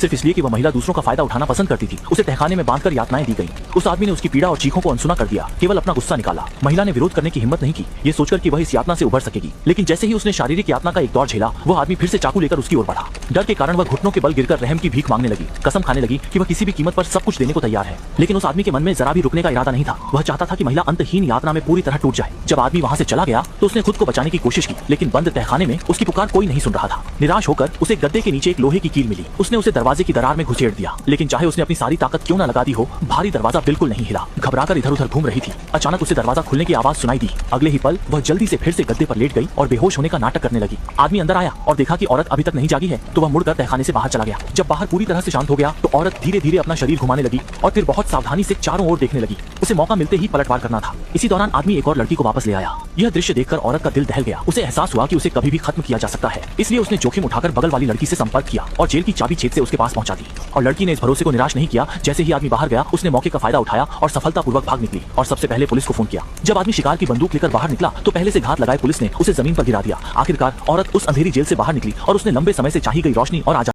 सिर्फ इसलिए कि वह महिला दूसरों का फायदा उठाना पसंद करती थी। उसे तहखाने में बांधकर यातनाएं दी गई। उस आदमी ने उसकी पीड़ा और चीखों को अनसुना कर दिया, केवल अपना गुस्सा निकाला। महिला ने विरोध करने की हिम्मत नहीं की, ये सोचकर कि वह इस यातना से उभर सकेगी। लेकिन जैसे ही उसने शारीरिक यातना का एक दौर झेला, वह आदमी फिर से चाकू लेकर उसकी ओर बढ़ा। डर के कारण वह घुटनों के बल गिरकर रहम की भीख मांगने लगी, कसम खाने लगी कि वह किसी भी कीमत पर सब कुछ देने को तैयार है। लेकिन उस आदमी के मन में जरा भी रुकने का इरादा नहीं था। वह चाहता था कि महिला अंतहीन यातना में पूरी तरह टूट जाए। जब आदमी वहां से चला गया तो उसने खुद को बचाने की कोशिश की, लेकिन बंद तहखाने में उसकी पुकार कोई नहीं सुन रहा था। निराश होकर उसे गद्दे के नीचे एक लोहे की कील मिली। उसने उसे दरवाजे की दरार में घुसेड़ दिया, लेकिन चाहे उसने अपनी सारी ताकत क्यों न लगा दी हो, भारी दरवाजा बिल्कुल नहीं हिला। घबराकर इधर उधर घूम रही थी। अचानक उसे दरवाजा खुलने की आवाज सुनाई दी। अगले ही पल वह जल्दी से फिर से गद्दे पर लेट गई और बेहोश होने का नाटक करने लगी। आदमी अंदर आया और देखा कि औरत अभी तक नहीं जागी है, तो वह मुड़कर तहखाने से बाहर चला गया। जब बाहर पूरी तरह से शांत हो गया तो औरत धीरे धीरे अपना शरीर घुमाने लगी और फिर बहुत सावधानी से चारों ओर देखने लगी। उसे मौका मिलते ही पलटवार करना था। इसी दौरान आदमी एक और लड़की को वापस ले आया। यह दृश्य देखकर औरत का दिल दहल गया। उसे एहसास हुआ कि उसे कभी भी खत्म किया जा सकता है, इसलिए उसने जोखिम उठाकर बगल वाली लड़की से संपर्क किया और जेल की चाबी छेद से उसके पास पहुंचा दी। और लड़की ने इस भरोसे को निराश नहीं किया। जैसे ही आदमी बाहर गया, उसने मौके का फायदा उठाया और सफलतापूर्वक भाग निकली और सबसे पहले पुलिस को फोन किया। जब आदमी शिकार की बंदूक लेकर बाहर निकला तो पहले से घात लगाए पुलिस ने उसे जमीन पर गिरा दिया। आखिरकार औरत उस अंधेरी जेल से बाहर निकली और उसने लंबे समय से चाही गई रोशनी और आजादी